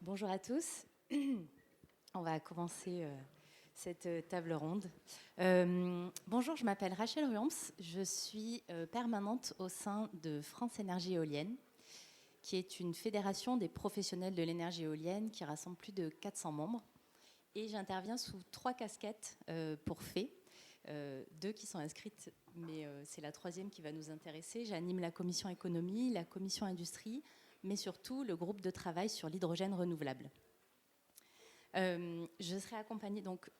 Bonjour à tous. On va commencer cette table ronde. Bonjour, je m'appelle Rachel Ruamps. Je suis permanente au sein de France Énergie Éolienne, qui est une fédération des professionnels de l'énergie éolienne qui rassemble plus de 400 membres. Et j'interviens sous 3 casquettes pour FEE. 2 qui sont inscrites, mais c'est la 3e qui va nous intéresser. J'anime la commission économie, la commission industrie, mais surtout le groupe de travail sur l'hydrogène renouvelable. Je serai accompagnée, donc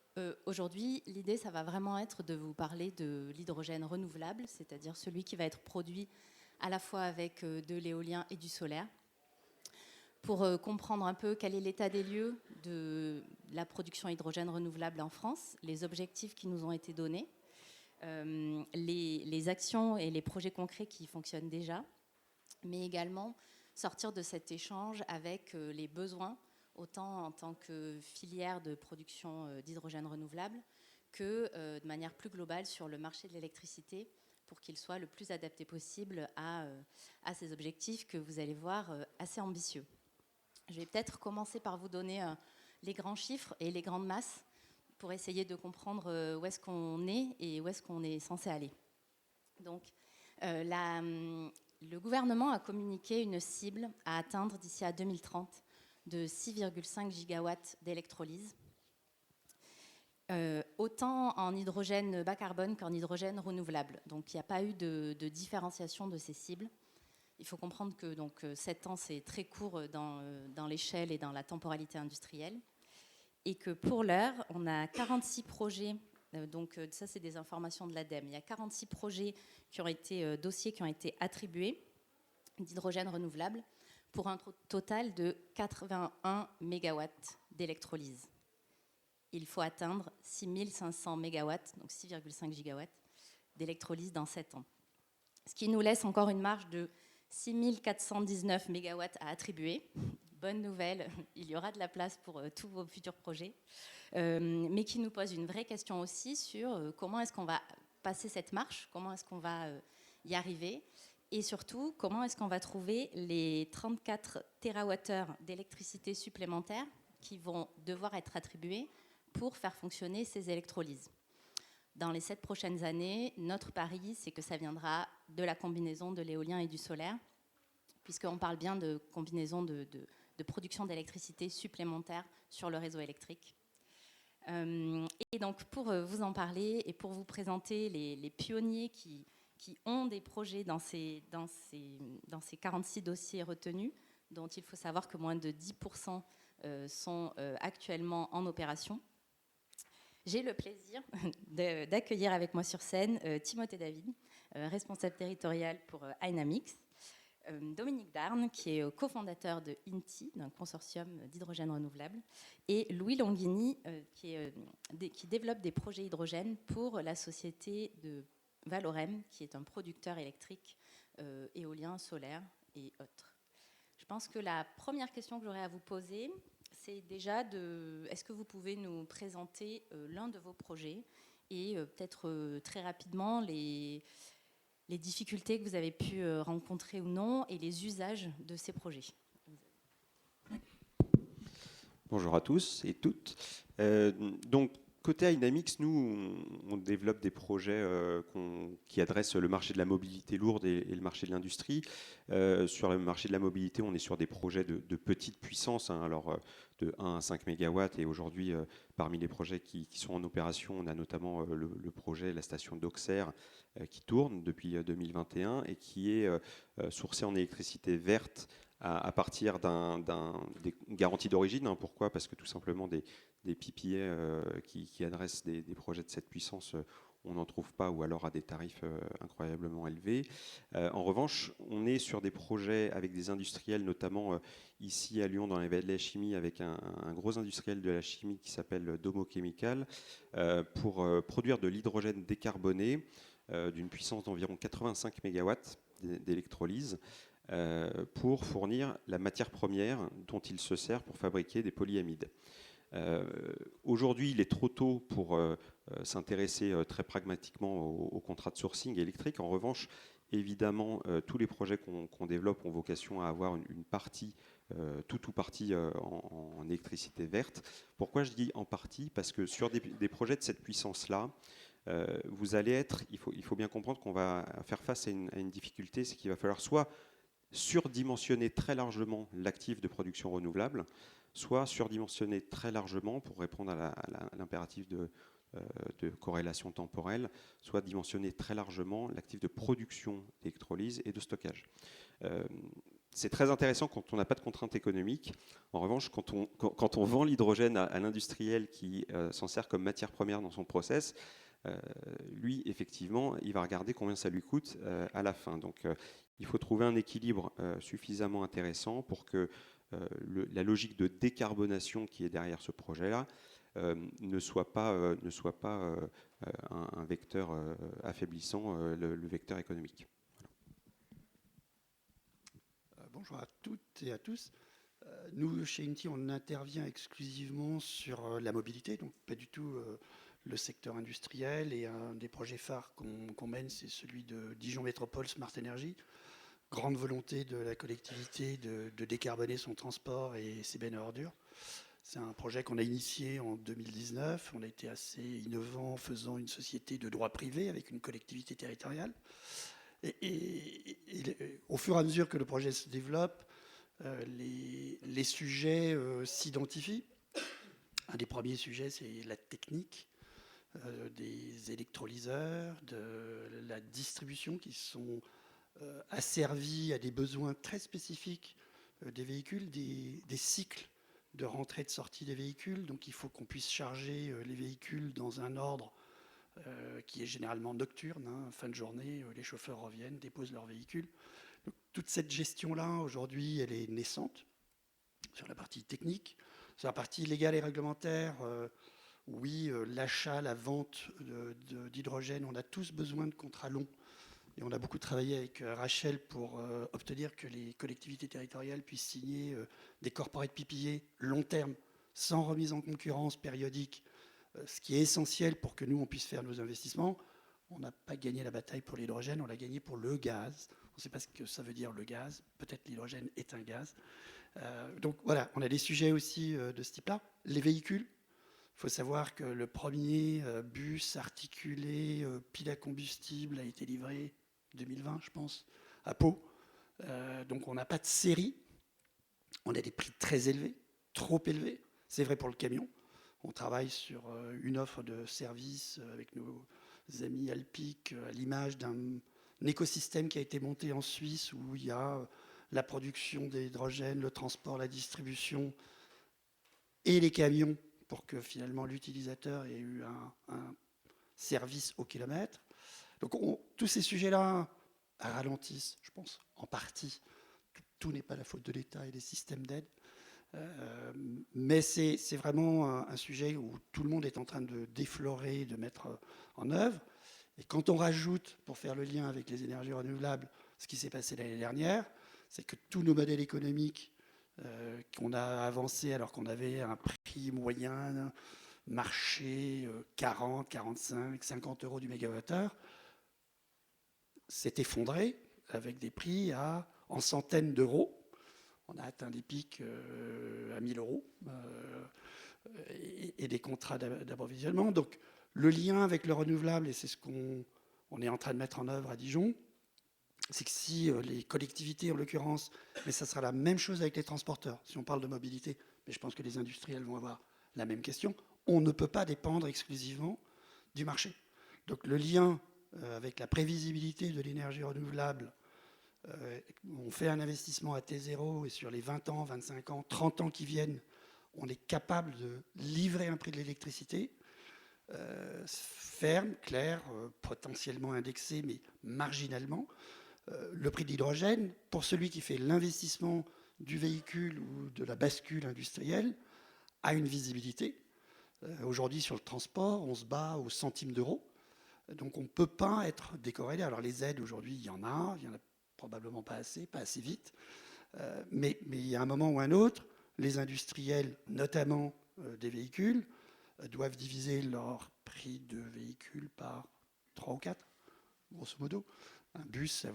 aujourd'hui, l'idée, ça va vraiment être de vous parler de l'hydrogène renouvelable, c'est-à-dire celui qui va être produit à la fois avec de l'éolien et du solaire, pour comprendre un peu quel est l'état des lieux de la production hydrogène renouvelable en France, les objectifs qui nous ont été donnés, les actions et les projets concrets qui fonctionnent déjà, mais également sortir de cet échange avec les besoins, autant en tant que filière de production d'hydrogène renouvelable que de manière plus globale sur le marché de l'électricité pour qu'il soit le plus adapté possible à ces objectifs que vous allez voir assez ambitieux. Je vais peut-être commencer par vous donner les grands chiffres et les grandes masses pour essayer de comprendre où est-ce qu'on est et où est-ce qu'on est censé aller. Donc, le gouvernement a communiqué une cible à atteindre d'ici à 2030 de 6,5 gigawatts d'électrolyse, autant en hydrogène bas carbone qu'en hydrogène renouvelable. Donc, il n'y a pas eu de différenciation de ces cibles. Il faut comprendre que donc, 7 ans, c'est très court dans l'échelle et dans la temporalité industrielle. Et que pour l'heure, on a 46 projets, donc ça c'est des informations de l'ADEME, il y a 46 projets qui ont été, dossiers qui ont été attribués d'hydrogène renouvelable pour un total de 81 mégawatts d'électrolyse. Il faut atteindre 6500 mégawatts, donc 6,5 gigawatts d'électrolyse dans 7 ans. Ce qui nous laisse encore une marge de 6419 mégawatts à attribuer. Bonne nouvelle, il y aura de la place pour tous vos futurs projets, mais qui nous pose une vraie question aussi sur comment est-ce qu'on va passer cette marche, comment est-ce qu'on va y arriver, et surtout, comment est-ce qu'on va trouver les 34 TWh d'électricité supplémentaires qui vont devoir être attribués pour faire fonctionner ces électrolyses. Dans les 7 prochaines années, notre pari, c'est que ça viendra de la combinaison de l'éolien et du solaire, puisqu'on parle bien de combinaison de production d'électricité supplémentaire sur le réseau électrique. Et donc, pour vous en parler et pour vous présenter les pionniers qui ont des projets dans ces 46 dossiers retenus, dont il faut savoir que moins de 10% sont actuellement en opération, j'ai le plaisir d'accueillir avec moi sur scène Timothée David, responsable territorial pour Haynamix, Dominique Darne, qui est cofondateur de INTI, d'un consortium d'hydrogène renouvelable, et Louis Longhini, qui développe des projets hydrogène pour la société de Valorem, qui est un producteur électrique éolien, solaire et autres. Je pense que la première question que j'aurais à vous poser, c'est déjà est-ce que vous pouvez nous présenter l'un de vos projets et peut-être très rapidement les difficultés que vous avez pu rencontrer ou non et les usages de ces projets. Bonjour à tous et toutes. Donc, côté Haynamix, nous, on développe des projets qui adressent le marché de la mobilité lourde et le marché de l'industrie. Sur le marché de la mobilité, on est sur des projets de petite puissance, alors de 1 à 5 mégawatts. Et aujourd'hui, parmi les projets qui sont en opération, on a notamment le projet, la station d'Auxerre, qui tourne depuis 2021 et qui est sourcée en électricité verte à partir des garanties d'origine. Pourquoi ? Parce que tout simplement des PPA qui adressent des projets de cette puissance, on n'en trouve pas, ou alors à des tarifs incroyablement élevés. En revanche, on est sur des projets avec des industriels, notamment ici à Lyon, dans les vallées de la chimie, avec un gros industriel de la chimie qui s'appelle Domo Chemical, pour produire de l'hydrogène décarboné d'une puissance d'environ 85 mégawatts d'électrolyse, pour fournir la matière première dont il se sert pour fabriquer des polyamides. Aujourd'hui, il est trop tôt pour s'intéresser très pragmatiquement au contrat de sourcing électrique. En revanche, évidemment, tous les projets qu'on développe ont vocation à avoir une partie tout ou partie en électricité verte. Pourquoi je dis en partie? Parce que sur des projets de cette puissance-là, vous allez être, il faut bien comprendre qu'on va faire face à une difficulté, c'est qu'il va falloir soit surdimensionner très largement l'actif de production renouvelable, soit surdimensionner très largement, pour répondre à l'impératif de corrélation temporelle, soit dimensionner très largement l'actif de production d'électrolyse et de stockage. C'est très intéressant quand on n'a pas de contraintes économiques. En revanche, quand on vend l'hydrogène à l'industriel qui s'en sert comme matière première dans son process, lui, effectivement, il va regarder combien ça lui coûte à la fin. Donc, il faut trouver un équilibre suffisamment intéressant pour que la logique de décarbonation qui est derrière ce projet-là ne soit pas un vecteur affaiblissant le vecteur économique. Bonjour à toutes et à tous. Nous, chez INTI, on intervient exclusivement sur la mobilité, donc pas du tout le secteur industriel. Et un des projets phares qu'on mène, c'est celui de Dijon Métropole Smart Energy. Grande volonté de la collectivité de décarboner son transport et ses bennes à ordures. C'est un projet qu'on a initié en 2019. On a été assez innovant en faisant une société de droit privé avec une collectivité territoriale. Et au fur et à mesure que le projet se développe, les sujets s'identifient. Un des premiers sujets, c'est la technique des électrolyseurs, de la distribution qui sont asservis à des besoins très spécifiques des véhicules, des cycles de rentrée et de sortie des véhicules. Donc il faut qu'on puisse charger les véhicules dans un ordre qui est généralement nocturne. Fin de journée, les chauffeurs reviennent, déposent leur véhicule. Donc, toute cette gestion-là, aujourd'hui, elle est naissante sur la partie technique. Sur la partie légale et réglementaire, oui, l'achat, la vente d'hydrogène, on a tous besoin de contrats longs. Et on a beaucoup travaillé avec Rachel pour obtenir que les collectivités territoriales puissent signer des corporate PPA long terme, sans remise en concurrence périodique, ce qui est essentiel pour que nous, on puisse faire nos investissements. On n'a pas gagné la bataille pour l'hydrogène, on l'a gagné pour le gaz. On ne sait pas ce que ça veut dire le gaz. Peut-être l'hydrogène est un gaz. Donc voilà, on a des sujets aussi de ce type-là. Les véhicules, il faut savoir que le premier bus articulé, pile à combustible, a été livré 2020, je pense, à Pau. Donc on n'a pas de série. On a des prix très élevés, trop élevés. C'est vrai pour le camion. On travaille sur une offre de service avec nos amis Alpic, à l'image d'un écosystème qui a été monté en Suisse où il y a la production d'hydrogène, le transport, la distribution et les camions pour que finalement l'utilisateur ait eu un service au kilomètre. Donc tous ces sujets-là ralentissent, je pense, en partie. Tout n'est pas la faute de l'État et des systèmes d'aide. Mais c'est vraiment un sujet où tout le monde est en train de déflorer, de mettre en œuvre. Et quand on rajoute, pour faire le lien avec les énergies renouvelables, ce qui s'est passé l'année dernière, c'est que tous nos modèles économiques qu'on a avancés alors qu'on avait un prix moyen marché 40, 45, 50 euros du mégawattheure, s'est effondré avec des prix en centaines d'euros. On a atteint des pics à 1000 euros et des contrats d'approvisionnement. Donc, le lien avec le renouvelable, et c'est ce qu'on est en train de mettre en œuvre à Dijon, c'est que si les collectivités, en l'occurrence, mais ça sera la même chose avec les transporteurs, si on parle de mobilité, mais je pense que les industriels vont avoir la même question, on ne peut pas dépendre exclusivement du marché. Donc, le lien avec la prévisibilité de l'énergie renouvelable, on fait un investissement à T0 et sur les 20 ans, 25 ans, 30 ans qui viennent, on est capable de livrer un prix de l'électricité ferme, clair, potentiellement indexé, mais marginalement. Le prix de l'hydrogène, pour celui qui fait l'investissement du véhicule ou de la bascule industrielle, a une visibilité. Aujourd'hui, sur le transport, on se bat au centime d'euro. Donc, on ne peut pas être décorrélé. Alors, les aides, aujourd'hui, il y en a probablement pas assez vite. Mais il y a un moment ou un autre, les industriels, notamment des véhicules, doivent diviser leur prix de véhicule par 3 ou 4, grosso modo. un bus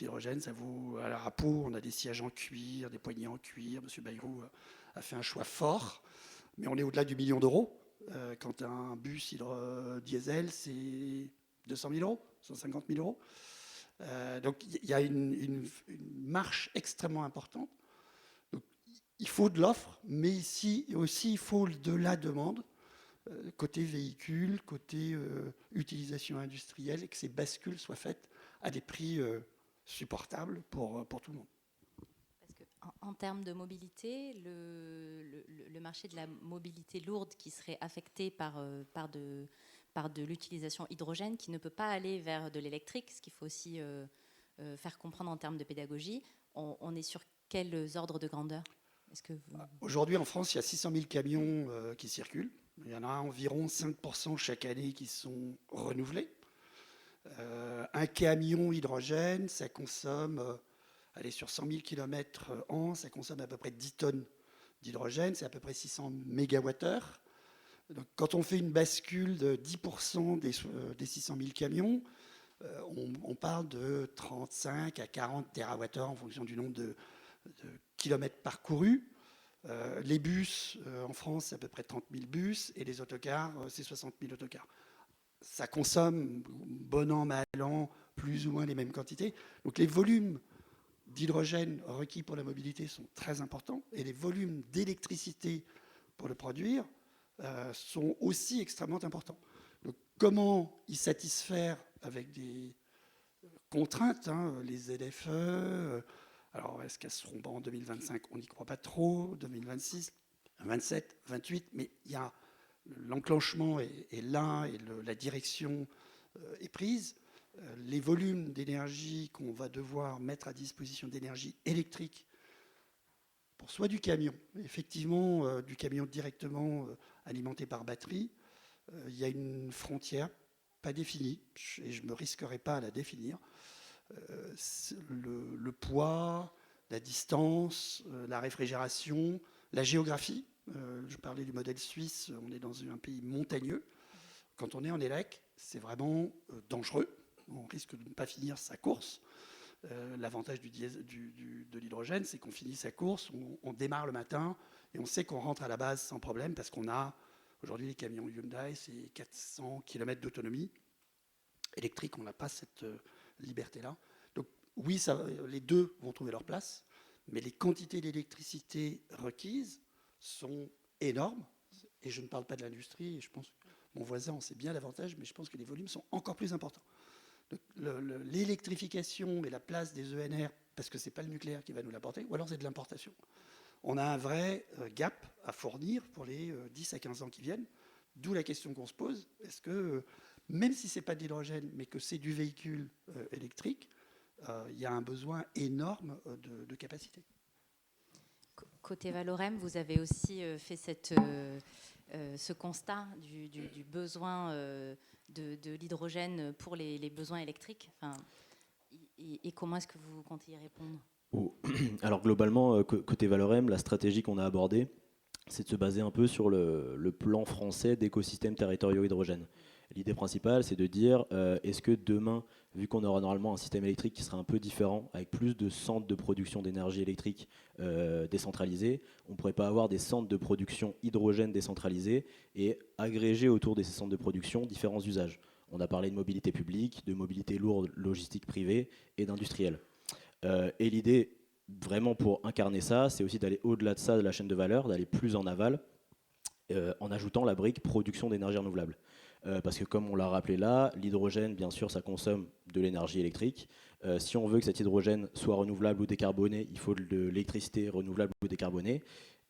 hydrogène, ça vaut. Alors à Pau, on a des sièges en cuir, des poignées en cuir. Monsieur Bayrou a fait un choix fort, mais on est au-delà du million d'euros. Quand un bus diesel, c'est 200 000 euros, 150 000 euros. Donc il y a une marche extrêmement importante. Donc, il faut de l'offre, mais ici aussi il faut de la demande, côté véhicule, côté utilisation industrielle, et que ces bascules soient faites à des prix supportables pour tout le monde. Parce qu'en termes de mobilité, le marché de la mobilité lourde qui serait affecté par de l'utilisation hydrogène, qui ne peut pas aller vers de l'électrique, ce qu'il faut aussi faire comprendre en termes de pédagogie, on est sur quels ordres de grandeur? Aujourd'hui, en France, il y a 600 000 camions qui circulent. Il y en a environ 5% chaque année qui sont renouvelés. Un camion hydrogène, ça consomme, sur 100 000 km an, ça consomme à peu près 10 tonnes d'hydrogène, c'est à peu près 600 mégawattheures. Donc, quand on fait une bascule de 10% des 600 000 camions, on parle de 35 à 40 TWh en fonction du nombre de kilomètres parcourus. Les bus, en France, c'est à peu près 30 000 bus, et les autocars, c'est 60 000 autocars. Ça consomme, bon an, mal an, plus ou moins les mêmes quantités. Donc les volumes d'hydrogène requis pour la mobilité sont très importants, et les volumes d'électricité pour le produire sont aussi extrêmement importants. Donc comment y satisfaire avec des contraintes, les ZFE, alors est-ce qu'elles seront bonnes en 2025? On n'y croit pas trop, 2026, 27, 28, mais il y a l'enclenchement est là, et la direction est prise. Les volumes d'énergie qu'on va devoir mettre à disposition d'énergie électrique pour soit du camion, effectivement du camion directement alimenté par batterie, il y a une frontière pas définie, et je ne me risquerai pas à la définir. Le poids, la distance, la réfrigération, la géographie. Je parlais du modèle suisse, on est dans un pays montagneux. Quand on est en élec, c'est vraiment dangereux. On risque de ne pas finir sa course. L'avantage de l'hydrogène, c'est qu'on finit sa course, on démarre le matin et on sait qu'on rentre à la base sans problème, parce qu'on a, aujourd'hui, les camions Hyundai, c'est 400 km d'autonomie. Électrique, on n'a pas cette liberté-là. Donc oui, les deux vont trouver leur place, mais les quantités d'électricité requises sont énormes. Et je ne parle pas de l'industrie, et je pense que mon voisin en sait bien l'avantage, mais je pense que les volumes sont encore plus importants. L'électrification et la place des ENR, parce que ce n'est pas le nucléaire qui va nous l'apporter, ou alors c'est de l'importation. On a un vrai gap à fournir pour les 10 à 15 ans qui viennent, d'où la question qu'on se pose. Est-ce que, même si ce n'est pas de l'hydrogène, mais que c'est du véhicule électrique, il y a un besoin énorme de capacité. Côté Valorem, vous avez aussi fait ce constat du besoin de l'hydrogène pour les besoins électriques. Et comment est-ce que vous comptez y répondre? Alors globalement, côté Valorem, la stratégie qu'on a abordée, c'est de se baser un peu sur le plan français d'écosystèmes territoriaux hydrogène. L'idée principale, c'est de dire, est-ce que demain, vu qu'on aura normalement un système électrique qui sera un peu différent, avec plus de centres de production d'énergie électrique décentralisés, on ne pourrait pas avoir des centres de production hydrogène décentralisés et agréger autour de ces centres de production différents usages. On a parlé de mobilité publique, de mobilité lourde, logistique privée et d'industriel. Et l'idée, vraiment pour incarner ça, c'est aussi d'aller au-delà de ça, de la chaîne de valeur, d'aller plus en aval, en ajoutant la brique production d'énergie renouvelable. Parce que comme on l'a rappelé là, l'hydrogène, bien sûr, ça consomme de l'énergie électrique. Si on veut que cet hydrogène soit renouvelable ou décarboné, il faut de l'électricité renouvelable ou décarbonée.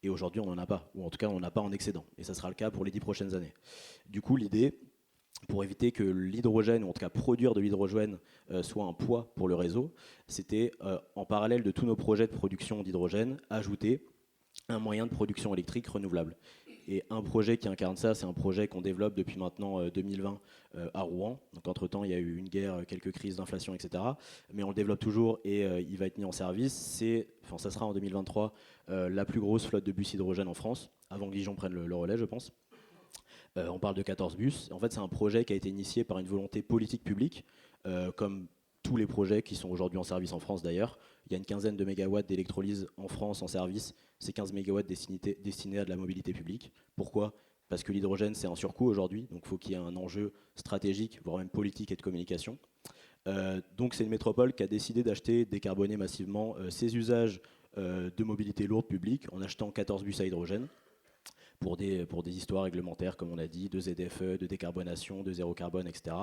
Et aujourd'hui, on n'en a pas, ou en tout cas, on n'en a pas en excédent. Et ça sera le cas pour les 10 prochaines années. Du coup, l'idée, pour éviter que l'hydrogène, ou en tout cas produire de l'hydrogène, soit un poids pour le réseau, c'était, en parallèle de tous nos projets de production d'hydrogène, ajouter un moyen de production électrique renouvelable. Et un projet qui incarne ça, c'est un projet qu'on développe depuis maintenant 2020 à Rouen. Donc entre-temps, il y a eu une guerre, quelques crises d'inflation, etc. Mais on le développe toujours et il va être mis en service. Ça sera en 2023 la plus grosse flotte de bus hydrogène en France, avant que Dijon prenne le relais, je pense. On parle de 14 bus. En fait, c'est un projet qui a été initié par une volonté politique publique, comme tous les projets qui sont aujourd'hui en service en France d'ailleurs. Il y a une quinzaine de mégawatts d'électrolyse en France en service. C'est 15 mégawatts destinés à de la mobilité publique. Pourquoi ? Parce que l'hydrogène, c'est un surcoût aujourd'hui, donc il faut qu'il y ait un enjeu stratégique, voire même politique et de communication. Donc c'est une métropole qui a décidé d'acheter, décarboner massivement ses usages de mobilité lourde publique en achetant 14 bus à hydrogène pour des histoires réglementaires, comme on a dit, de ZFE, de décarbonation, de zéro carbone, etc.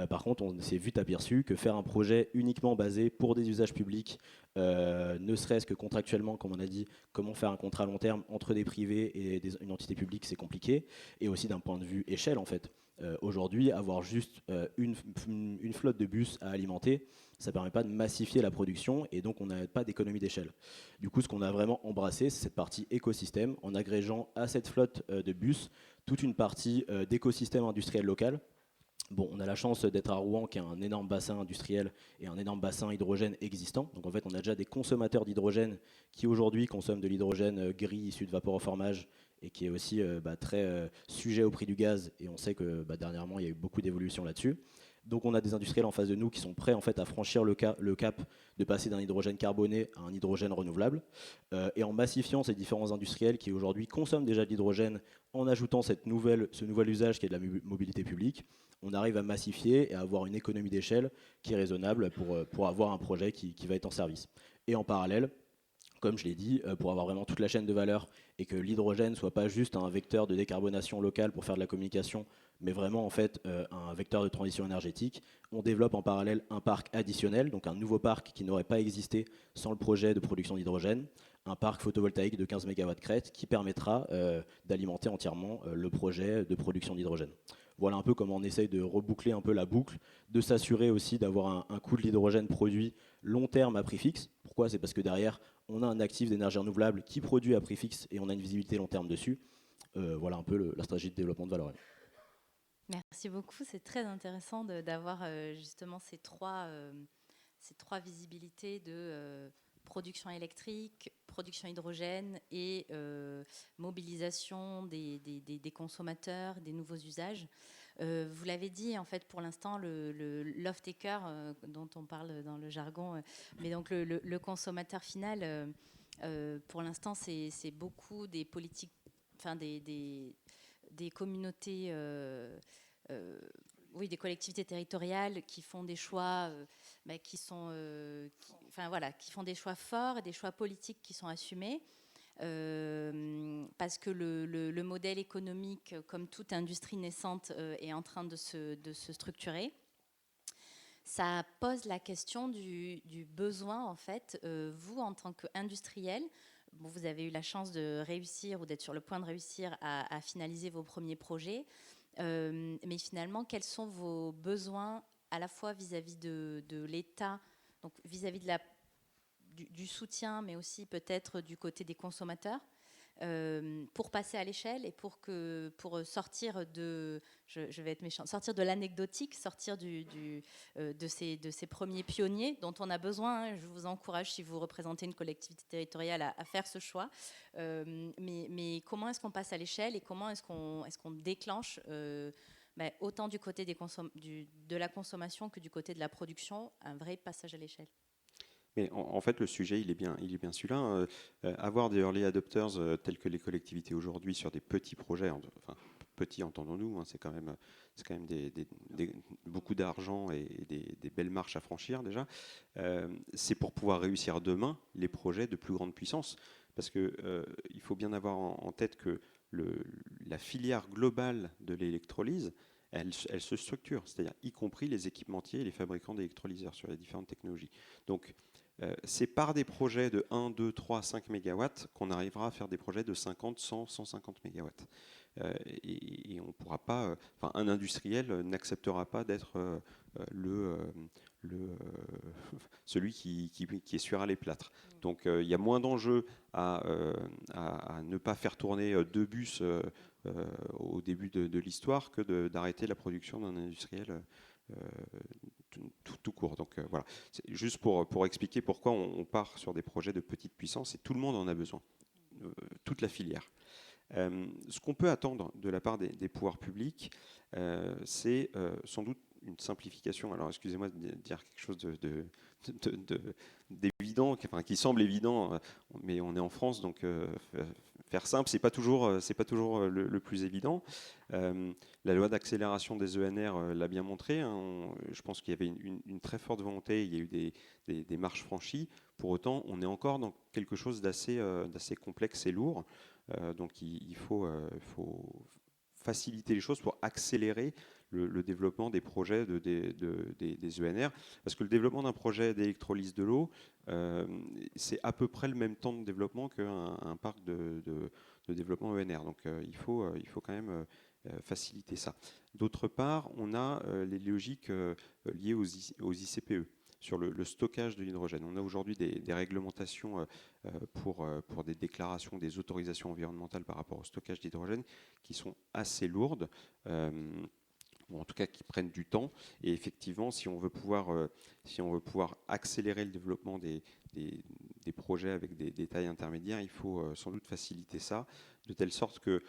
Par contre, on s'est vite aperçu que faire un projet uniquement basé pour des usages publics, ne serait-ce que contractuellement, comme on a dit, comment faire un contrat à long terme entre des privés et une entité publique, c'est compliqué, et aussi d'un point de vue échelle, en fait. Aujourd'hui, avoir juste une flotte de bus à alimenter, ça ne permet pas de massifier la production et donc on n'a pas d'économie d'échelle. Du coup, ce qu'on a vraiment embrassé, c'est cette partie écosystème en agrégeant à cette flotte de bus toute une partie d'écosystème industriel local. Bon, on a la chance d'être à Rouen, qui a un énorme bassin industriel et un énorme bassin hydrogène existant. Donc en fait, on a déjà des consommateurs d'hydrogène qui aujourd'hui consomment de l'hydrogène gris issu de vapeur au formage et qui est aussi très sujet au prix du gaz. Et on sait que dernièrement, il y a eu beaucoup d'évolutions là-dessus. Donc on a des industriels en face de nous qui sont prêts en fait à franchir le cap de passer d'un hydrogène carboné à un hydrogène renouvelable. Et en massifiant ces différents industriels qui aujourd'hui consomment déjà de l'hydrogène en ajoutant ce nouvel usage qui est de la mobilité publique, on arrive à massifier et à avoir une économie d'échelle qui est raisonnable pour avoir un projet qui va être en service. Et en parallèle, comme je l'ai dit, pour avoir vraiment toute la chaîne de valeur et que l'hydrogène ne soit pas juste un vecteur de décarbonation locale pour faire de la communication, mais vraiment en fait un vecteur de transition énergétique, on développe en parallèle un parc additionnel, donc un nouveau parc qui n'aurait pas existé sans le projet de production d'hydrogène, un parc photovoltaïque de 15 MW crête qui permettra d'alimenter entièrement le projet de production d'hydrogène. Voilà un peu comment on essaye de reboucler un peu la boucle, de s'assurer aussi d'avoir un coût de l'hydrogène produit long terme à prix fixe. Pourquoi ? C'est parce que derrière, on a un actif d'énergie renouvelable qui produit à prix fixe et on a une visibilité long terme dessus. Voilà un peu la stratégie de développement de Valorem. Merci beaucoup, c'est très intéressant d'avoir justement ces trois visibilités de production électrique, production hydrogène et mobilisation des consommateurs, des nouveaux usages. Vous l'avez dit, en fait, pour l'instant, l'off-taker, dont on parle dans le jargon, mais donc le consommateur final, pour l'instant, c'est beaucoup des politiques, enfin des communautés, oui, des collectivités territoriales qui font des choix, qui font des choix forts et des choix politiques qui sont assumés. Parce que le modèle économique, comme toute industrie naissante, est en train de se structurer. Ça pose la question du besoin, en fait. Vous, en tant qu'industriel, vous avez eu la chance de réussir ou d'être sur le point de réussir à finaliser vos premiers projets. Mais finalement, quels sont vos besoins à la fois vis-à-vis de l'État, donc vis-à-vis du soutien, mais aussi peut-être du côté des consommateurs, pour passer à l'échelle et pour sortir de, je vais être méchante, sortir de l'anecdotique, sortir de ces premiers pionniers dont on a besoin. Hein. Je vous encourage, si vous représentez une collectivité territoriale, à faire ce choix. Mais comment est-ce qu'on passe à l'échelle et comment est-ce qu'on déclenche autant du côté de la consommation que du côté de la production, un vrai passage à l'échelle? Mais en fait, le sujet, il est bien celui-là. Avoir des early adopters tels que les collectivités aujourd'hui sur des petits projets, enfin petits, entendons-nous, hein, c'est quand même beaucoup d'argent et des belles marches à franchir déjà. C'est pour pouvoir réussir demain les projets de plus grande puissance. Parce qu'il faut bien avoir en tête que la filière globale de l'électrolyse, elle se structure, c'est-à-dire y compris les équipementiers et les fabricants d'électrolyseurs sur les différentes technologies. Donc, c'est par des projets de 1, 2, 3, 5 MW qu'on arrivera à faire des projets de 50, 100, 150 MW. Et on ne pourra pas, un industriel n'acceptera pas d'être celui qui essuiera les plâtres. Donc il y a moins d'enjeux à ne pas faire tourner deux bus au début de l'histoire que d'arrêter la production d'un industriel tout court. Donc voilà, c'est juste pour expliquer pourquoi on part sur des projets de petite puissance et tout le monde en a besoin, toute la filière. Ce qu'on peut attendre de la part des pouvoirs publics, c'est sans doute une simplification. Alors, excusez-moi de dire quelque chose d'évident, qui semble évident, mais on est en France, donc faire simple, c'est pas toujours le plus évident. La loi d'accélération des ENR l'a bien montré. Je pense qu'il y avait une très forte volonté, il y a eu des marches franchies. Pour autant, on est encore dans quelque chose d'assez complexe et lourd. Donc il faut faciliter les choses pour accélérer le développement des projets des ENR. Parce que le développement d'un projet d'électrolyse de l'eau, c'est à peu près le même temps de développement qu'un parc de développement ENR. Donc il faut quand même faciliter ça. D'autre part, on a les logiques liées aux ICPE sur le stockage de l'hydrogène. On a aujourd'hui des réglementations pour des déclarations, des autorisations environnementales par rapport au stockage d'hydrogène qui sont assez lourdes, ou en tout cas qui prennent du temps. Et effectivement, si on veut pouvoir accélérer le développement des projets avec des tailles intermédiaires, il faut sans doute faciliter ça, de telle sorte que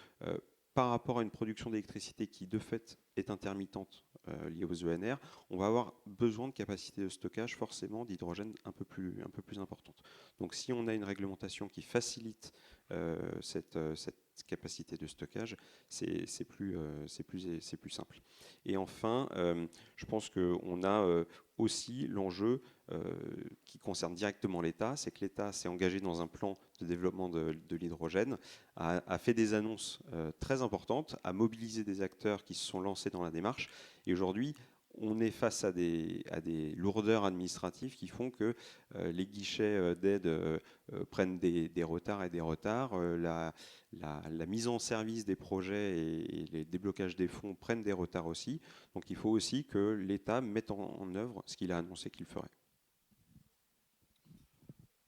par rapport à une production d'électricité qui de fait est intermittente liée aux ENR, on va avoir besoin de capacités de stockage forcément d'hydrogène un peu plus importante. Donc si on a une réglementation qui facilite cette capacité de stockage, c'est plus simple. Et enfin, je pense qu'on a aussi l'enjeu qui concerne directement l'État, c'est que l'État s'est engagé dans un plan de développement de l'hydrogène, a fait des annonces très importantes, a mobilisé des acteurs qui se sont lancés dans la démarche. Et aujourd'hui, on est face à des lourdeurs administratives qui font que les guichets d'aide prennent des retards et des retards. La mise en service des projets et les déblocages des fonds prennent des retards aussi. Donc il faut aussi que l'État mette en œuvre ce qu'il a annoncé qu'il ferait.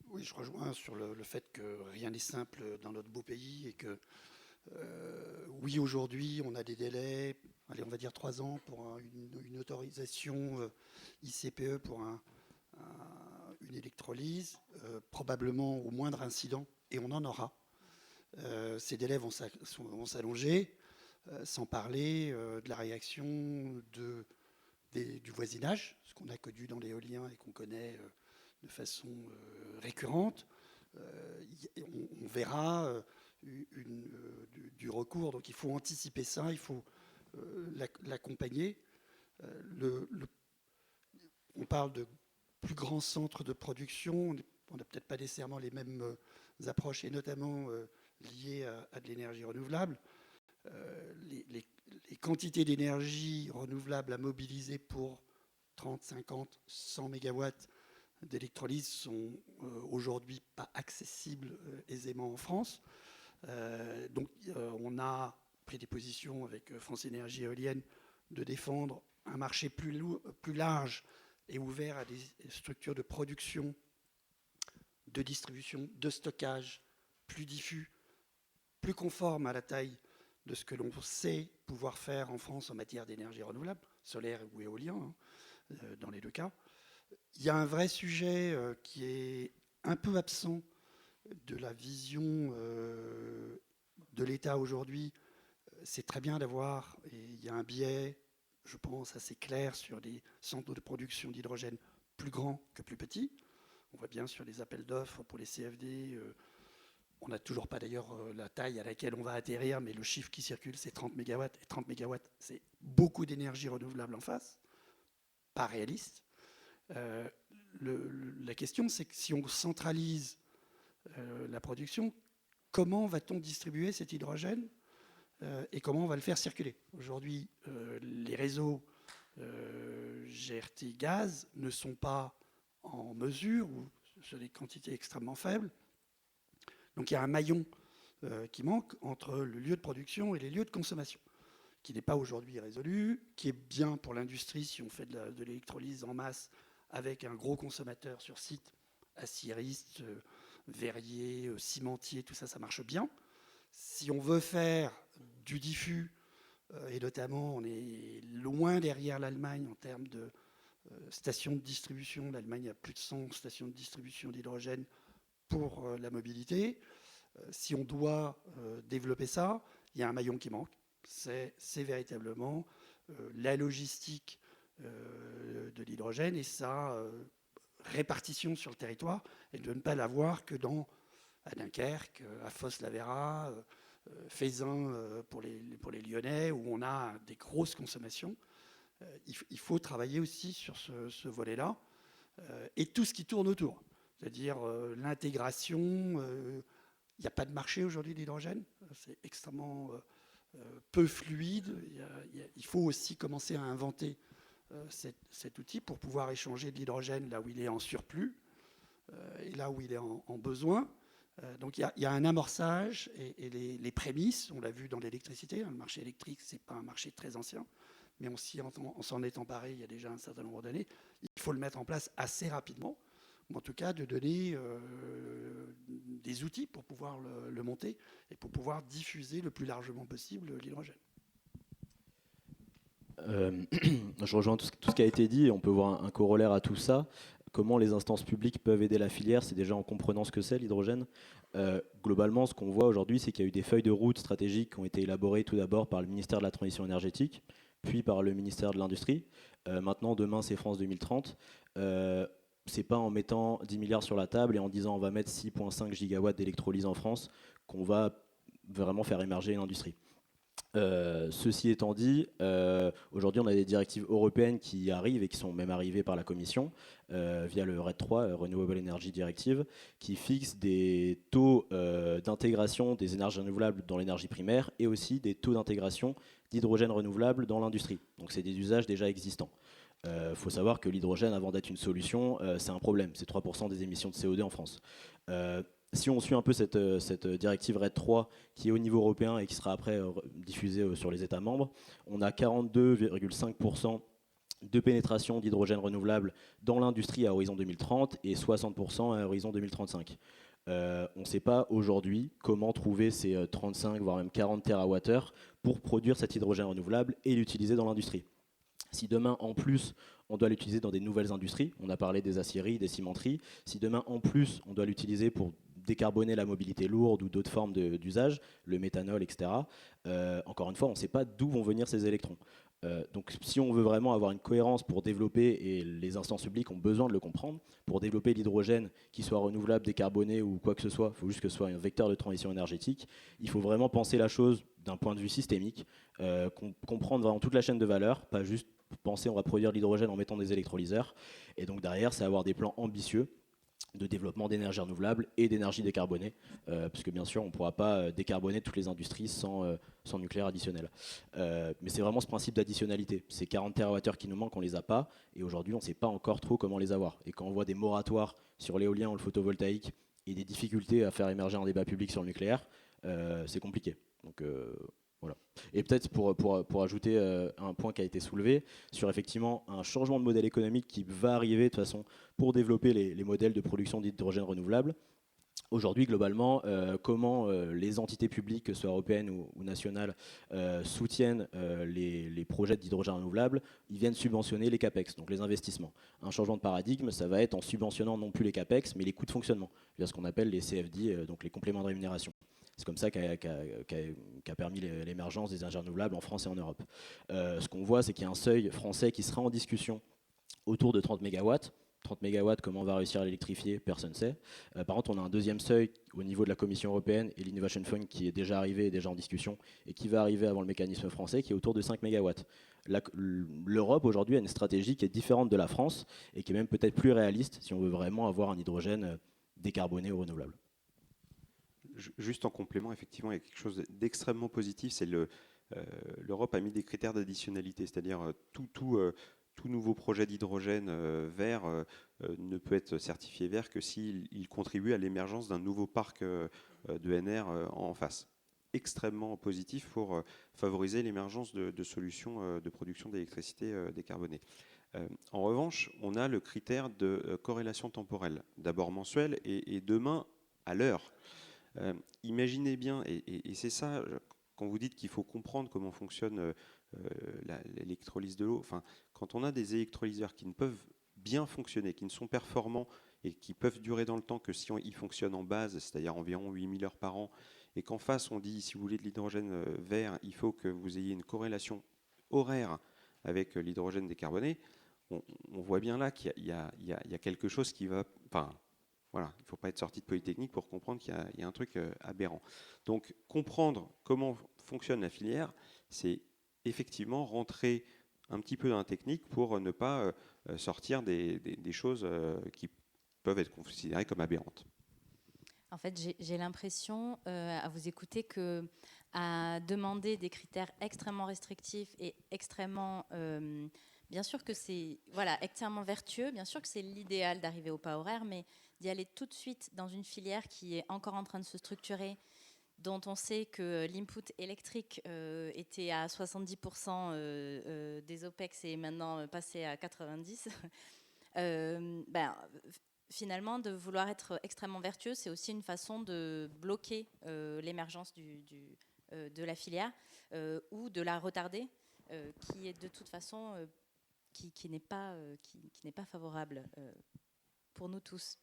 Oui, je rejoins sur le fait que rien n'est simple dans notre beau pays et que oui, aujourd'hui, on a des délais, allez, on va dire 3 ans pour une autorisation ICPE pour une électrolyse, probablement au moindre incident, et on en aura. Ces délais vont s'allonger, sans parler de la réaction du voisinage, ce qu'on a connu dans l'éolien et qu'on connaît de façon récurrente. On verra du recours, donc il faut anticiper ça, il faut l'accompagner. On parle de plus grands centres de production, on n'a peut-être pas nécessairement les mêmes approches, et notamment liées à de l'énergie renouvelable. Les quantités d'énergie renouvelable à mobiliser pour 30, 50, 100 mégawatts d'électrolyse sont aujourd'hui pas accessibles aisément en France. Donc on a pris des positions avec France Énergie Éolienne de défendre un marché plus large et ouvert à des structures de production, de distribution, de stockage plus diffus, plus conformes à la taille de ce que l'on sait pouvoir faire en France en matière d'énergie renouvelable, solaire ou éolien, dans les deux cas. Il y a un vrai sujet qui est un peu absent de la vision de l'État aujourd'hui. C'est très bien d'avoir, et il y a un biais, je pense, assez clair sur des centres de production d'hydrogène plus grands que plus petits. On voit bien sur les appels d'offres pour les CFD, on n'a toujours pas d'ailleurs la taille à laquelle on va atterrir, mais le chiffre qui circule, c'est 30 MW. Et 30 MW, c'est beaucoup d'énergie renouvelable en face, pas réaliste. La question, c'est que si on centralise la production, comment va-t-on distribuer cet hydrogène et comment on va le faire circuler? Aujourd'hui, les réseaux GRT gaz ne sont pas en mesure, ou sur des quantités extrêmement faibles. Donc il y a un maillon qui manque entre le lieu de production et les lieux de consommation, qui n'est pas aujourd'hui résolu, qui est bien pour l'industrie si on fait de l'électrolyse en masse avec un gros consommateur sur site, aciéristes, verriers, cimentiers, tout ça, ça marche bien. Si on veut faire du diffus, et notamment on est loin derrière l'Allemagne en termes de stations de distribution, l'Allemagne a plus de 100 stations de distribution d'hydrogène pour la mobilité. Si on doit développer ça, il y a un maillon qui manque. C'est véritablement la logistique de l'hydrogène et sa répartition sur le territoire, et de ne pas l'avoir que à Dunkerque, à Fos-la-Vera, Feyzin pour les Lyonnais, où on a des grosses consommations. Il faut travailler aussi sur ce volet-là et tout ce qui tourne autour, c'est-à-dire l'intégration. Il n'y a pas de marché aujourd'hui d'hydrogène, c'est extrêmement peu fluide. Il faut aussi commencer à inventer cet outil pour pouvoir échanger de l'hydrogène là où il est en surplus et là où il est en besoin. Donc il y a un amorçage et les prémices, on l'a vu dans l'électricité, le marché électrique, ce n'est pas un marché très ancien, mais on s'en est emparé il y a déjà un certain nombre d'années. Il faut le mettre en place assez rapidement, ou en tout cas de donner des outils pour pouvoir le monter et pour pouvoir diffuser le plus largement possible l'hydrogène. Je rejoins tout ce qui a été dit, et on peut voir un corollaire à tout ça. Comment les instances publiques peuvent aider la filière, c'est déjà en comprenant ce que c'est l'hydrogène. Globalement, ce qu'on voit aujourd'hui, c'est qu'il y a eu des feuilles de route stratégiques qui ont été élaborées tout d'abord par le ministère de la Transition énergétique, puis par le ministère de l'Industrie. Maintenant, demain, c'est France 2030. C'est pas en mettant 10 milliards sur la table et en disant on va mettre 6,5 gigawatts d'électrolyse en France qu'on va vraiment faire émerger une industrie. Ceci étant dit, aujourd'hui on a des directives européennes qui arrivent et qui sont même arrivées par la Commission via le RED III, Renewable Energy Directive, qui fixe des taux d'intégration des énergies renouvelables dans l'énergie primaire et aussi des taux d'intégration d'hydrogène renouvelable dans l'industrie. Donc c'est des usages déjà existants. Faut savoir que l'hydrogène, avant d'être une solution, c'est un problème. C'est 3% des émissions de CO2 en France. Si on suit un peu cette directive RED III qui est au niveau européen et qui sera après diffusée sur les États membres, on a 42,5% de pénétration d'hydrogène renouvelable dans l'industrie à horizon 2030 et 60% à horizon 2035. On ne sait pas aujourd'hui comment trouver ces 35 voire même 40 TWh pour produire cet hydrogène renouvelable et l'utiliser dans l'industrie. Si demain, en plus, on doit l'utiliser dans des nouvelles industries, on a parlé des aciéries, des cimenteries, si demain, en plus, on doit l'utiliser pour décarboner la mobilité lourde ou d'autres formes d'usage, le méthanol, etc., encore une fois, on ne sait pas d'où vont venir ces électrons. Donc si on veut vraiment avoir une cohérence pour développer, et les instances publiques ont besoin de le comprendre, pour développer l'hydrogène qui soit renouvelable, décarboné ou quoi que ce soit, il faut juste que ce soit un vecteur de transition énergétique, il faut vraiment penser la chose d'un point de vue systémique, comprendre vraiment toute la chaîne de valeur, pas juste penser on va produire de l'hydrogène en mettant des électrolyseurs. Et donc derrière, c'est avoir des plans ambitieux de développement d'énergie renouvelable et d'énergie décarbonée, parce que bien sûr, on ne pourra pas décarboner toutes les industries sans nucléaire additionnel. Mais c'est vraiment ce principe d'additionnalité. Ces 40 TWh qui nous manquent, on ne les a pas, et aujourd'hui, on ne sait pas encore trop comment les avoir. Et quand on voit des moratoires sur l'éolien ou le photovoltaïque et des difficultés à faire émerger un débat public sur le nucléaire, c'est compliqué. Donc voilà. Et peut-être pour ajouter un point qui a été soulevé sur effectivement un changement de modèle économique qui va arriver de toute façon pour développer les modèles de production d'hydrogène renouvelable. Aujourd'hui, globalement, comment les entités publiques, que ce soit européennes ou nationales, soutiennent les projets d'hydrogène renouvelable, ils viennent subventionner les CAPEX, donc les investissements. Un changement de paradigme, ça va être en subventionnant non plus les CAPEX, mais les coûts de fonctionnement, via ce qu'on appelle les CFD, donc les compléments de rémunération. C'est comme ça qu'a permis l'émergence des énergies renouvelables en France et en Europe. Ce qu'on voit, c'est qu'il y a un seuil français qui sera en discussion autour de 30 MW. 30 MW, comment on va réussir à l'électrifier, personne ne sait. Par contre, on a un deuxième seuil au niveau de la Commission européenne et l'Innovation Fund qui est déjà arrivé, déjà en discussion, et qui va arriver avant le mécanisme français, qui est autour de 5 MW. L'Europe, aujourd'hui, a une stratégie qui est différente de la France et qui est même peut-être plus réaliste si on veut vraiment avoir un hydrogène décarboné ou renouvelable. Juste en complément, effectivement, il y a quelque chose d'extrêmement positif, c'est l'Europe a mis des critères d'additionnalité, c'est-à-dire tout nouveau projet d'hydrogène vert ne peut être certifié vert que s'il contribue à l'émergence d'un nouveau parc d'ENR en face. Extrêmement positif pour favoriser l'émergence de solutions de production d'électricité décarbonée. En revanche, on a le critère de corrélation temporelle, d'abord mensuelle et demain à l'heure. Imaginez bien, et c'est ça, quand vous dites qu'il faut comprendre comment fonctionne l'électrolyse de l'eau, enfin, quand on a des électrolyseurs qui ne peuvent bien fonctionner, qui ne sont performants et qui peuvent durer dans le temps que si ils fonctionnent en base, c'est-à-dire environ 8000 heures par an, et qu'en face on dit si vous voulez de l'hydrogène vert, il faut que vous ayez une corrélation horaire avec l'hydrogène décarboné, on voit bien là qu'il y a quelque chose qui va... Enfin, voilà, il ne faut pas être sorti de Polytechnique pour comprendre qu'il y a un truc aberrant. Donc, comprendre comment fonctionne la filière, c'est effectivement rentrer un petit peu dans la technique pour ne pas sortir des choses qui peuvent être considérées comme aberrantes. En fait, j'ai l'impression, à vous écouter, qu'à demander des critères extrêmement restrictifs et extrêmement... bien sûr que c'est extrêmement vertueux, bien sûr que c'est l'idéal d'arriver au pas horaire, mais d'y aller tout de suite dans une filière qui est encore en train de se structurer, dont on sait que l'input électrique était à 70% des OPEX et maintenant passé à 90%, finalement, de vouloir être extrêmement vertueux, c'est aussi une façon de bloquer l'émergence de la filière ou de la retarder, qui est de toute façon qui n'est pas favorable pour nous tous.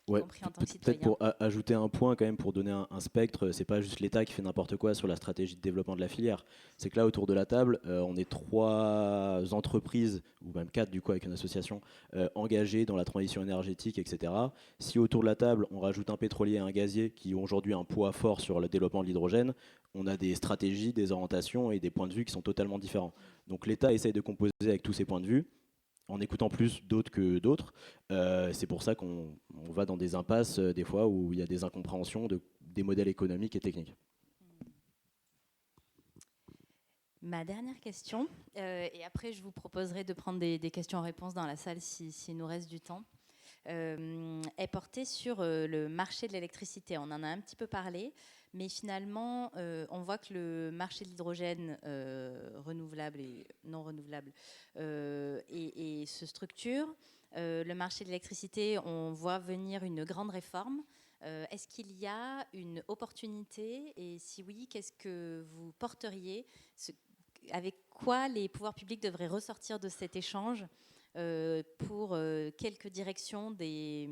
Ouais, compris en tant que peut-être citoyen. pour ajouter un point quand même, pour donner un spectre, c'est pas juste l'État qui fait n'importe quoi sur la stratégie de développement de la filière. C'est que là, autour de la table, on est 3 entreprises, ou même 4 du coup avec une association, engagées dans la transition énergétique, etc. Si autour de la table, on rajoute un pétrolier et un gazier qui ont aujourd'hui un poids fort sur le développement de l'hydrogène, on a des stratégies, des orientations et des points de vue qui sont totalement différents. Donc l'État essaye de composer avec tous ces points de vue, en écoutant plus d'autres que d'autres. C'est pour ça qu'on va dans des impasses des fois où il y a des incompréhensions des modèles économiques et techniques. Ma dernière question, et après je vous proposerai de prendre des questions-réponses dans la salle s'il nous reste du temps, est portée sur le marché de l'électricité. On en a un petit peu parlé, mais finalement, on voit que le marché de l'hydrogène renouvelable et non renouvelable et se structure. Le marché de l'électricité, on voit venir une grande réforme. Est-ce qu'il y a une opportunité? Et si oui, qu'est-ce que vous porteriez? Avec quoi les pouvoirs publics devraient ressortir de cet échange pour quelques directions des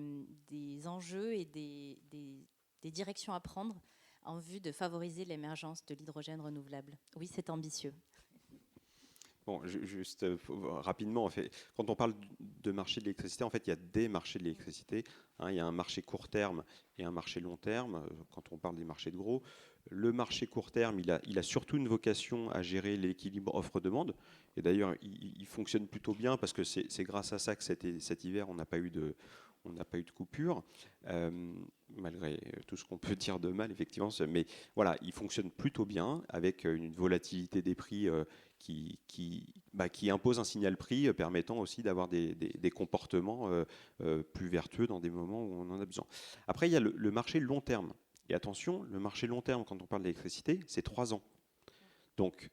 enjeux et des directions à prendre en vue de favoriser l'émergence de l'hydrogène renouvelable? Oui, c'est ambitieux. Bon, juste rapidement, en fait, quand on parle de marché de l'électricité, en fait, il y a des marchés de l'électricité. Il y a un marché court terme et un marché long terme. Quand on parle des marchés de gros, le marché court terme, il a surtout une vocation à gérer l'équilibre offre-demande. Et d'ailleurs, il fonctionne plutôt bien parce que c'est grâce à ça que cet hiver, on n'a pas eu de coupure, malgré tout ce qu'on peut dire de mal, effectivement. Mais voilà, il fonctionne plutôt bien avec une volatilité des prix qui impose un signal prix permettant aussi d'avoir des comportements plus vertueux dans des moments où on en a besoin. Après, il y a le marché long terme. Et attention, le marché long terme, quand on parle d'électricité, c'est 3 ans. Donc,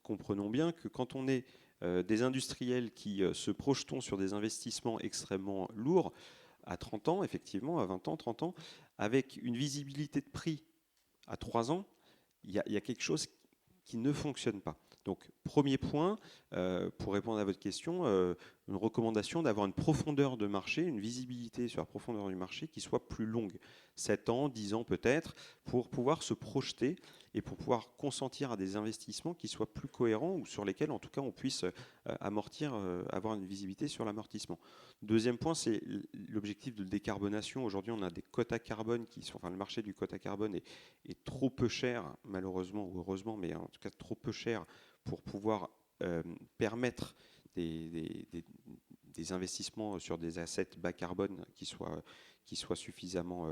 comprenons bien que quand on est des industriels qui se projetons sur des investissements extrêmement lourds, à 30 ans, effectivement, à 20 ans, 30 ans, avec une visibilité de prix à 3 ans, il y a quelque chose qui ne fonctionne pas. Donc, premier point, pour répondre à votre question, une recommandation d'avoir une profondeur de marché, une visibilité sur la profondeur du marché qui soit plus longue, 7 ans, 10 ans peut-être, pour pouvoir se projeter et pour pouvoir consentir à des investissements qui soient plus cohérents ou sur lesquels, en tout cas, on puisse amortir, avoir une visibilité sur l'amortissement. Deuxième point, c'est l'objectif de décarbonation. Aujourd'hui, on a des quotas carbone le marché du quota carbone est trop peu cher, malheureusement ou heureusement, mais en tout cas trop peu cher pour pouvoir permettre des investissements sur des assets bas carbone qui soient suffisamment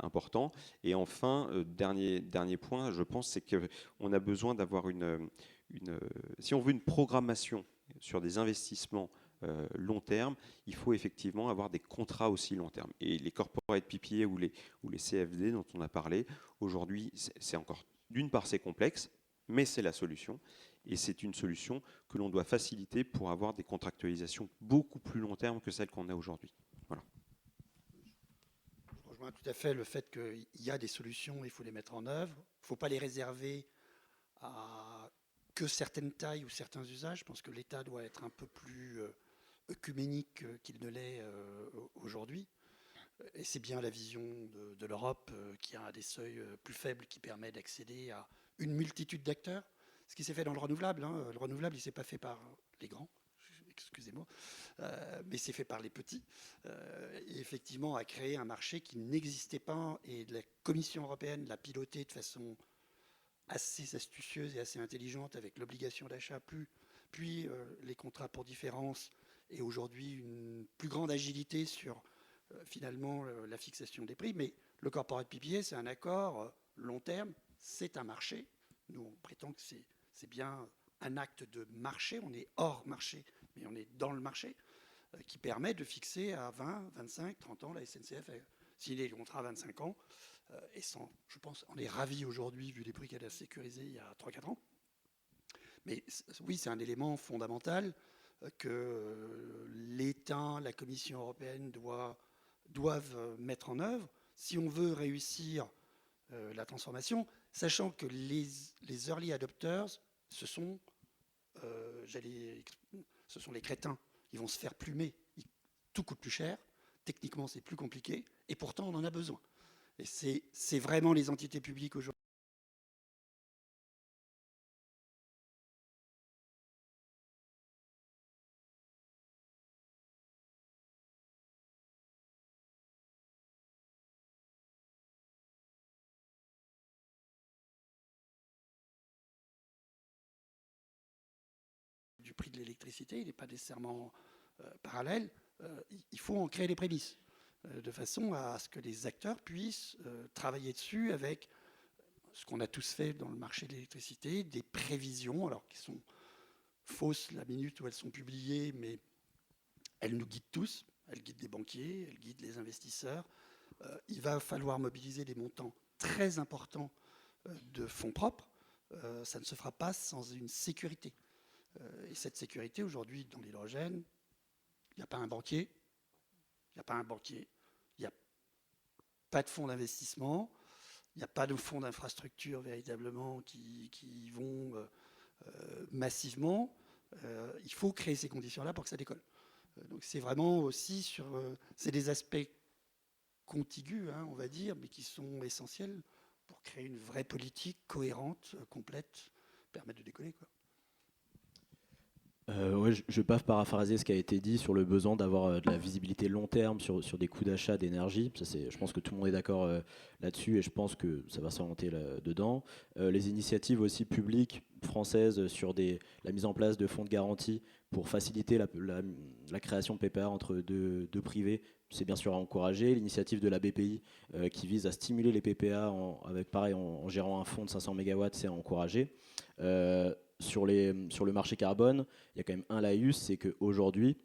importants. Et enfin, dernier point, je pense, c'est qu'on a besoin d'avoir si on veut une programmation sur des investissements long terme, il faut effectivement avoir des contrats aussi long terme. Et les corporate PPA ou les CFD dont on a parlé, aujourd'hui, c'est encore, d'une part, c'est complexe, mais c'est la solution. Et c'est une solution que l'on doit faciliter pour avoir des contractualisations beaucoup plus long terme que celles qu'on a aujourd'hui. Voilà. Je rejoins tout à fait le fait qu'il y a des solutions, il faut les mettre en œuvre. Il ne faut pas les réserver à que certaines tailles ou certains usages. Je pense que l'État doit être un peu plus œcuménique qu'il ne l'est aujourd'hui. Et c'est bien la vision de l'Europe qui a des seuils plus faibles qui permet d'accéder à une multitude d'acteurs. ce qui s'est fait dans le renouvelable. Le renouvelable, il ne s'est pas fait par les grands, excusez-moi, mais c'est fait par les petits. Et effectivement, a créé un marché qui n'existait pas, et la Commission européenne l'a piloté de façon assez astucieuse et assez intelligente, avec l'obligation d'achat, puis les contrats pour différence, et aujourd'hui une plus grande agilité sur finalement la fixation des prix. Mais le corporate PPA, c'est un accord long terme, c'est un marché. Nous, on prétend que c'est bien un acte de marché, on est hors marché, mais on est dans le marché, qui permet de fixer à 20, 25, 30 ans. La SNCF a signé les contrats à 25 ans, et je pense, on est ravis aujourd'hui, vu les prix qu'elle a sécurisés il y a 3-4 ans. Mais oui, c'est un élément fondamental que l'État, la Commission européenne doivent mettre en œuvre si on veut réussir la transformation, sachant que les early adopters, ce sont les crétins. Ils vont se faire plumer. Tout coûte plus cher. Techniquement, c'est plus compliqué. Et pourtant, on en a besoin. Et c'est vraiment les entités publiques aujourd'hui. Du prix de l'électricité, il n'est pas nécessairement parallèle. Il faut en créer les prémices, de façon à ce que les acteurs puissent travailler dessus avec ce qu'on a tous fait dans le marché de l'électricité, des prévisions, alors qui sont fausses la minute où elles sont publiées, mais elles nous guident tous. Elles guident les banquiers, elles guident les investisseurs. Il va falloir mobiliser des montants très importants de fonds propres. Ça ne se fera pas sans une sécurité. Et cette sécurité, aujourd'hui, dans l'hydrogène, il n'y a pas un banquier, il n'y a pas de fonds d'investissement, il n'y a pas de fonds d'infrastructure véritablement qui vont massivement. Il faut créer ces conditions-là pour que ça décolle. Donc c'est vraiment aussi c'est des aspects contigus, on va dire, mais qui sont essentiels pour créer une vraie politique cohérente, complète, permettre de décoller, quoi. Ouais, je ne vais pas paraphraser ce qui a été dit sur le besoin d'avoir de la visibilité long terme sur des coûts d'achat d'énergie. Je pense que tout le monde est d'accord là-dessus, et je pense que ça va s'orienter là-dedans. Les initiatives aussi publiques françaises sur la mise en place de fonds de garantie pour faciliter la création de PPA entre deux privés, c'est bien sûr à encourager. L'initiative de la BPI qui vise à stimuler les PPA en gérant un fonds de 500 MW, c'est à encourager. Sur le marché carbone, il y a quand même un laïus, c'est qu'aujourd'hui,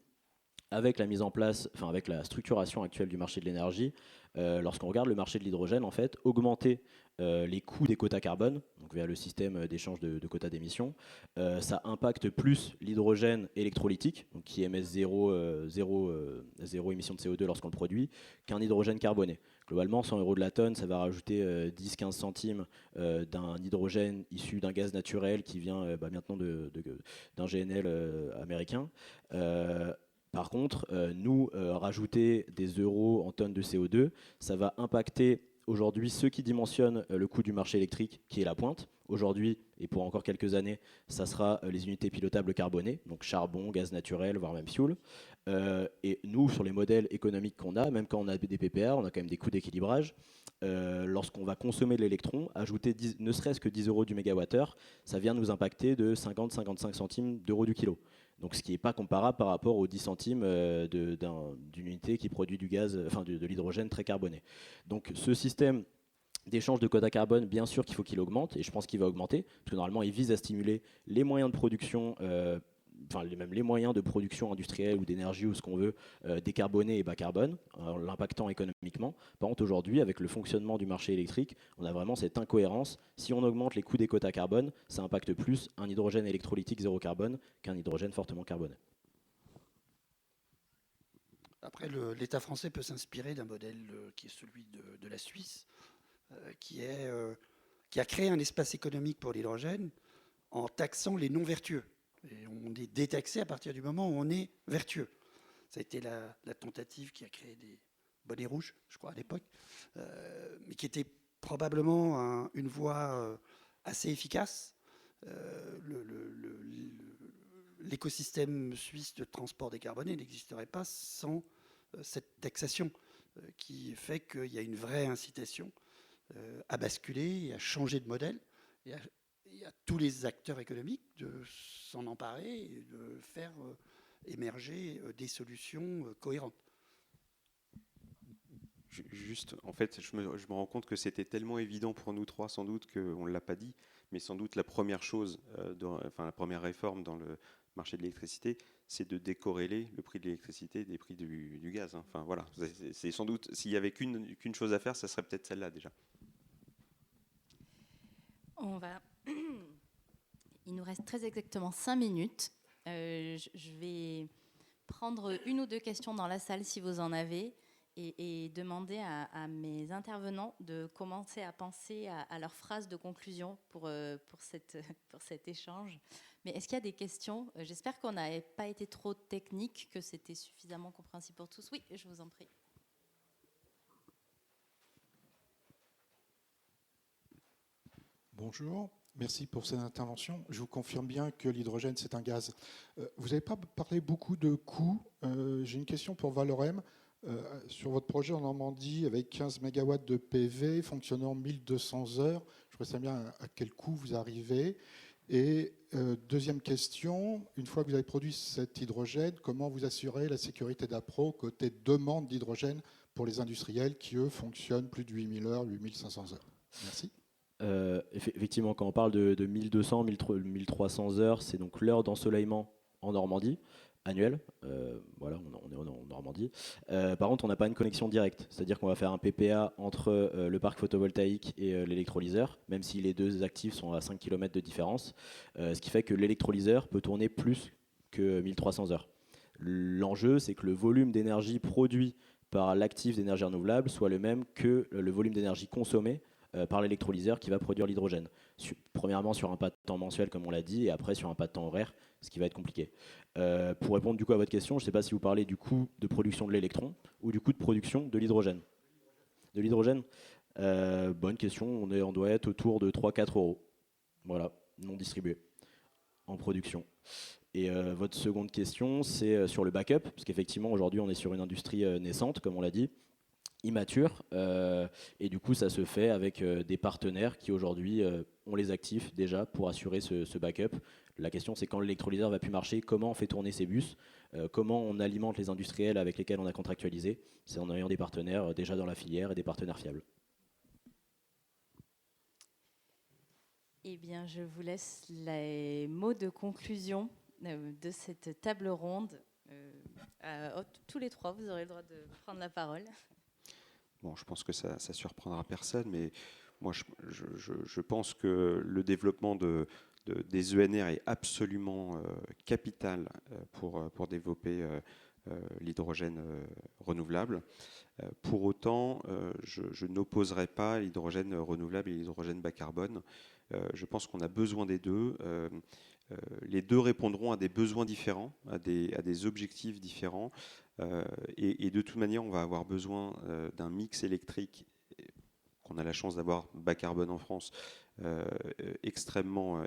avec la mise en place, avec la structuration actuelle du marché de l'énergie, lorsqu'on regarde le marché de l'hydrogène, en fait, augmenter les coûts des quotas carbone, donc via le système d'échange de quotas d'émissions, ça impacte plus l'hydrogène électrolytique, donc qui émet zéro émission de CO2 lorsqu'on le produit, qu'un hydrogène carboné. Globalement, 100 € de la tonne, ça va rajouter 10-15 centimes d'un hydrogène issu d'un gaz naturel qui vient maintenant d'un GNL américain. Par contre, rajouter des euros en tonnes de CO2, ça va impacter aujourd'hui ceux qui dimensionnent le coût du marché électrique, qui est la pointe. Aujourd'hui, et pour encore quelques années, ça sera les unités pilotables carbonées, donc charbon, gaz naturel, voire même fioul. Et nous, sur les modèles économiques qu'on a, même quand on a des PPA, on a quand même des coûts d'équilibrage. Lorsqu'on va consommer de l'électron, ajouter ne serait-ce que 10 € du mégawattheure, ça vient nous impacter de 50-55 centimes d'euros du kilo. Donc, ce qui n'est pas comparable par rapport aux 10 centimes d'une unité qui produit du gaz, de l'hydrogène très carboné. Donc, ce système d'échange de quotas carbone, bien sûr qu'il faut qu'il augmente, et je pense qu'il va augmenter, parce que normalement, il vise à stimuler les moyens de production, même les moyens de production industrielle ou d'énergie ou ce qu'on veut, décarbonés et bas carbone, en l'impactant économiquement. Par contre, aujourd'hui, avec le fonctionnement du marché électrique, on a vraiment cette incohérence. Si on augmente les coûts des quotas carbone, ça impacte plus un hydrogène électrolytique zéro carbone qu'un hydrogène fortement carboné. Après, l'État français peut s'inspirer d'un modèle qui est celui de la Suisse, qui a créé un espace économique pour l'hydrogène en taxant les non vertueux. Et on est détaxé à partir du moment où on est vertueux. Ça a été la tentative qui a créé des bonnets rouges, je crois, à l'époque, mais qui était probablement une voie assez efficace, l'écosystème suisse de transport décarboné n'existerait pas sans cette taxation qui fait qu'il y a une vraie incitation à basculer et à changer de modèle et à tous les acteurs économiques de s'en emparer et de faire émerger des solutions cohérentes. Juste, en fait, je me rends compte que c'était tellement évident pour nous trois, sans doute, qu'on ne l'a pas dit, mais sans doute la première chose, la première réforme dans le marché de l'électricité, c'est de décorréler le prix de l'électricité des prix du gaz. Hein. Enfin, voilà, c'est sans doute, s'il n'y avait qu'une chose à faire, ça serait peut-être celle-là déjà. Il nous reste très exactement 5 minutes. Je vais prendre une ou deux questions dans la salle si vous en avez. Et demander à mes intervenants de commencer à penser à leur phrase de conclusion pour cet échange. Mais est-ce qu'il y a des questions ? J'espère qu'on n'avait pas été trop technique, que c'était suffisamment compréhensible pour tous. Oui, je vous en prie. Bonjour, merci pour cette intervention. Je vous confirme bien que l'hydrogène, c'est un gaz. Vous n'avez pas parlé beaucoup de coûts. J'ai une question pour Valorem. Sur votre projet en Normandie, avec 15 MW de PV, fonctionnant 1200 heures, je voudrais savoir bien à quel coût vous arrivez. Et deuxième question, une fois que vous avez produit cet hydrogène, comment vous assurez la sécurité d'appro côté demande d'hydrogène pour les industriels qui, eux, fonctionnent plus de 8000 heures, 8500 heures? Merci. Effectivement, quand on parle de 1200, 1300 heures, c'est donc l'heure d'ensoleillement en Normandie, annuelle. Voilà, on est en Normandie. Par contre, on n'a pas une connexion directe. C'est-à-dire qu'on va faire un PPA entre le parc photovoltaïque et l'électrolyseur, même si les deux actifs sont à 5 km de différence. Ce qui fait que l'électrolyseur peut tourner plus que 1300 heures. L'enjeu, c'est que le volume d'énergie produit par l'actif d'énergie renouvelable soit le même que le volume d'énergie consommé par l'électrolyseur qui va produire l'hydrogène. Premièrement sur un pas de temps mensuel comme on l'a dit, et après sur un pas de temps horaire, ce qui va être compliqué. Pour répondre du coup à votre question, je ne sais pas si vous parlez du coût de production de l'électron ou du coût de production de l'hydrogène. De l'hydrogène, bonne question, on doit être autour de 3-4 €. Voilà, non distribué en production. Et votre seconde question, c'est sur le backup, parce qu'effectivement aujourd'hui on est sur une industrie naissante, comme on l'a dit, immature, et du coup ça se fait avec des partenaires qui aujourd'hui ont les actifs déjà pour assurer ce backup. La question c'est quand l'électrolyseur va plus marcher, comment on fait tourner ces bus, comment on alimente les industriels avec lesquels on a contractualisé, c'est en ayant des partenaires déjà dans la filière et des partenaires fiables. Eh bien, je vous laisse les mots de conclusion de cette table ronde. Tous les trois, vous aurez le droit de prendre la parole. Bon, je pense que ça surprendra personne, mais moi, je pense que le développement des ENR est absolument capital pour développer l'hydrogène renouvelable. Pour autant, je n'opposerai pas l'hydrogène renouvelable et l'hydrogène bas carbone. Je pense qu'on a besoin des deux. Les deux répondront à des besoins différents, à des objectifs différents. Et de toute manière, on va avoir besoin d'un mix électrique qu'on a la chance d'avoir bas carbone en France, extrêmement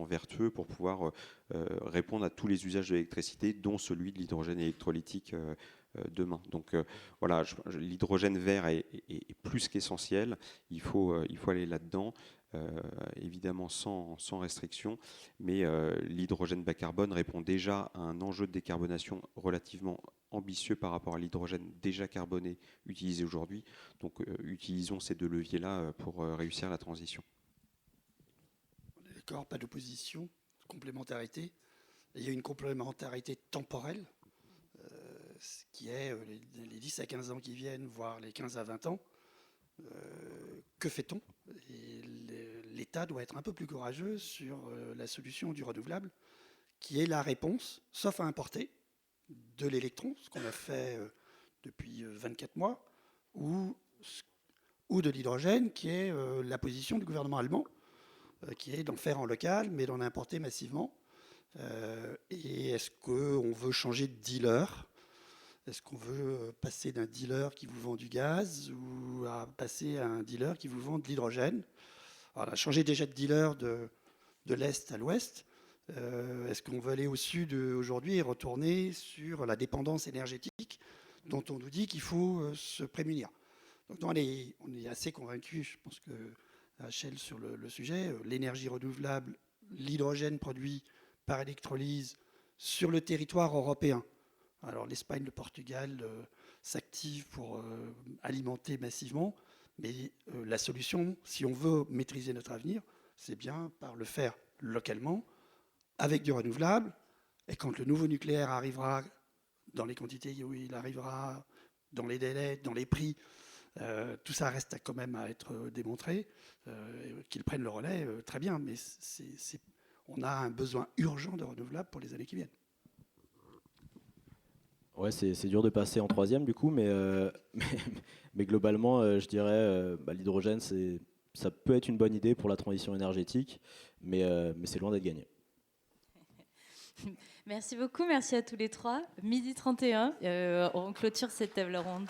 vertueux pour pouvoir répondre à tous les usages de l'électricité, dont celui de l'hydrogène électrolytique demain. Donc voilà, l'hydrogène vert est plus qu'essentiel. Il faut aller là-dedans. Évidemment sans restriction, mais l'hydrogène bas carbone répond déjà à un enjeu de décarbonation relativement ambitieux par rapport à l'hydrogène déjà carboné utilisé aujourd'hui. Donc utilisons ces deux leviers-là pour réussir la transition. On est d'accord, pas d'opposition, complémentarité. Il y a une complémentarité temporelle, ce qui est les 10 à 15 ans qui viennent, voire les 15 à 20 ans. Que fait-on ? L'État doit être un peu plus courageux sur la solution du renouvelable, qui est la réponse, sauf à importer, de l'électron, ce qu'on a fait depuis 24 mois, ou de l'hydrogène, qui est la position du gouvernement allemand, qui est d'en faire en local, mais d'en importer massivement. Et est-ce qu'on veut changer de dealer ? Est-ce qu'on veut passer d'un dealer qui vous vend du gaz ou à passer à un dealer qui vous vend de l'hydrogène ? Alors, on a changé déjà de dealer de de l'Est à l'Ouest. Est-ce qu'on veut aller au Sud aujourd'hui et retourner sur la dépendance énergétique dont on nous dit qu'il faut se prémunir? Donc, non, on est assez convaincus, je pense que HL sur le sujet, l'énergie renouvelable, l'hydrogène produit par électrolyse sur le territoire européen. Alors l'Espagne, le Portugal s'activent pour alimenter massivement, mais la solution, si on veut maîtriser notre avenir, c'est bien par le faire localement, avec du renouvelable, et quand le nouveau nucléaire arrivera dans les quantités où il arrivera, dans les délais, dans les prix, tout ça reste quand même à être démontré, qu'ils prennent le relais, très bien, mais on a un besoin urgent de renouvelable pour les années qui viennent. Ouais, c'est dur de passer en troisième du coup, mais globalement, je dirais l'hydrogène, ça peut être une bonne idée pour la transition énergétique, mais c'est loin d'être gagné. Merci beaucoup, merci à tous les trois. 12h31, on clôture cette table ronde.